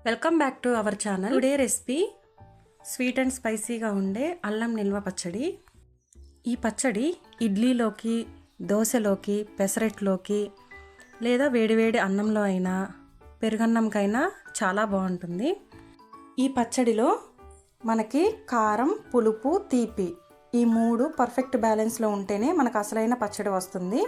Welcome back to our channel. Today recipe sweet and స్పైసీగా ఉండే అల్లం నిల్వ పచ్చడి. ఈ పచ్చడి ఇడ్లీలోకి, దోశలోకి, పెసరట్లోకి లేదా వేడివేడి అన్నంలో అయినా పెరుగన్నంకైనా చాలా బాగుంటుంది. ఈ పచ్చడిలో మనకి కారం, పులుపు, తీపి ఈ మూడు పర్ఫెక్ట్ బ్యాలెన్స్లో ఉంటేనే మనకు అసలైన పచ్చడి వస్తుంది.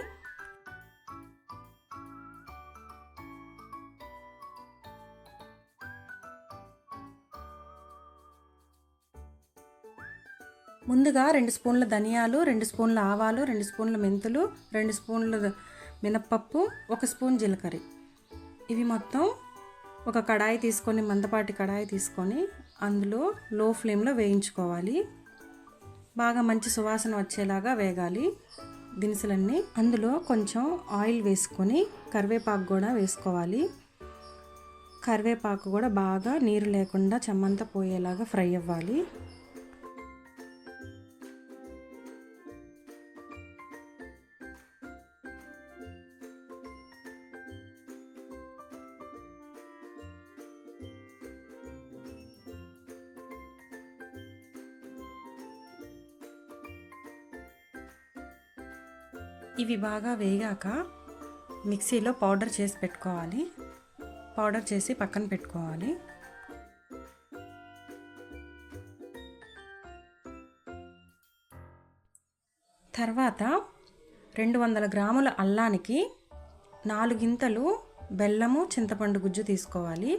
ముందుగా 2 స్పూన్ల ధనియాలు, 2 స్పూన్ల ఆవాలు, 2 స్పూన్ల మెంతులు, 2 స్పూన్ల మినప్పప్పు, 1 స్పూన్ జీలకర్ర, ఇవి మొత్తం ఒక కడాయి తీసుకొని, మందపాటి కడాయి తీసుకొని అందులో లో ఫ్లేమ్లో వేయించుకోవాలి. బాగా మంచి సువాసన వచ్చేలాగా వేగాలి దినుసులన్నీ. అందులో కొంచెం ఆయిల్ వేసుకొని కరివేపాకు కూడా వేసుకోవాలి. కరివేపాకు కూడా బాగా నీరు లేకుండా చెమ్మంతా పోయేలాగా ఫ్రై అవ్వాలి. ఇవి బాగా వేగాక మిక్సీలో పౌడర్ చేసి పెట్టుకోవాలి. పౌడర్ చేసి పక్కన పెట్టుకోవాలి. తర్వాత 200 గ్రాముల అల్లానికి 4 గింతలు బెల్లము, చింతపండు గుజ్జు తీసుకోవాలి.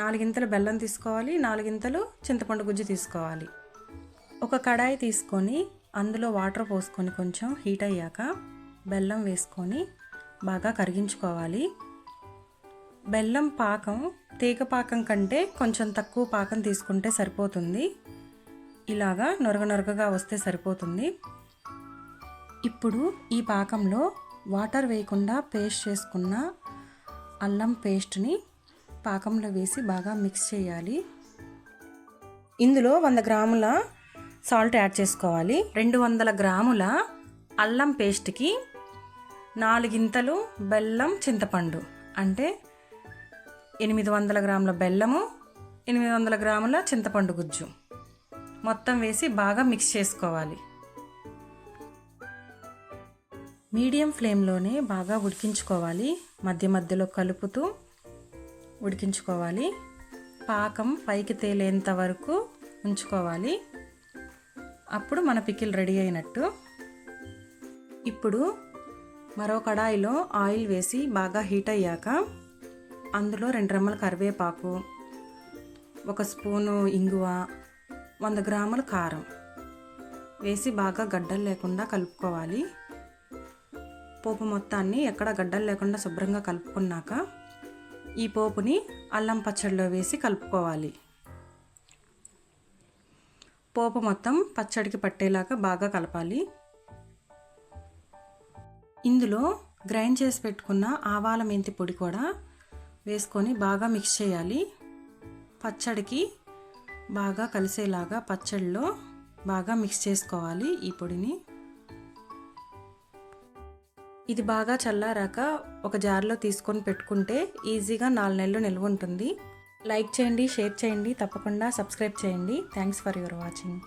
4 గింతలు బెల్లం తీసుకోవాలి, 4 గింతలు చింతపండు గుజ్జు తీసుకోవాలి. ఒక కడాయి తీసుకొని అందులో వాటర్ పోసుకొని కొంచెం హీట్ అయ్యాక బెల్లం వేసుకొని బాగా కరిగించుకోవాలి. బెల్లం పాకం తీగ పాకం కంటే కొంచెం తక్కువ పాకం తీసుకుంటే సరిపోతుంది. ఇలాగా నొరగనొరగగా వస్తే సరిపోతుంది. ఇప్పుడు ఈ పాకంలో వాటర్ వేయకుండా పేస్ట్ చేసుకున్న అల్లం పేస్ట్ని పాకంలో వేసి బాగా మిక్స్ చేయాలి. ఇందులో 100 గ్రాముల సాల్ట్ యాడ్ చేసుకోవాలి. 200 గ్రాముల అల్లం పేస్ట్కి 4 గింతలు బెల్లం, చింతపండు అంటే 800 గ్రాముల బెల్లము, 800 గ్రాముల చింతపండు గుజ్జు మొత్తం వేసి బాగా మిక్స్ చేసుకోవాలి. మీడియం ఫ్లేమ్లోనే బాగా ఉడికించుకోవాలి. మధ్య మధ్యలో కలుపుతూ ఉడికించుకోవాలి. పాకం పైకి తేలేంత వరకు ఉంచుకోవాలి. అప్పుడు మన పికిల్ రెడీ అయినట్టు. ఇప్పుడు మరో కడాయిలో ఆయిల్ వేసి బాగా హీట్ అయ్యాక అందులో 2 రెమ్మల కరివేపాకు, 1 స్పూను ఇంగువ, 100 గ్రాముల కారం వేసి బాగా గడ్డలు లేకుండా కలుపుకోవాలి. పోపు మొత్తాన్ని ఎక్కడ గడ్డలు లేకుండా శుభ్రంగా కలుపుకున్నాక ఈ పోపుని అల్లం పచ్చడిలో వేసి కలుపుకోవాలి. పోపు మొత్తం పచ్చడికి పట్టేలాగా బాగా కలపాలి. ఇందులో గ్రైండ్ చేసి పెట్టుకున్న ఆవాల మెంతి పొడి కూడా వేసుకొని బాగా మిక్స్ చేయాలి. పచ్చడికి బాగా కలిసేలాగా పచ్చడిలో బాగా మిక్స్ చేసుకోవాలి ఈ పొడిని. ఇది బాగా చల్లారాక ఒక జార్లో తీసుకొని పెట్టుకుంటే ఈజీగా 4 నెలలు నిల్వ ఉంటుంది. లైక్ చేయండి, షేర్ చేయండి, తప్పకుండా సబ్స్క్రైబ్ చేయండి. Thanks for your watching.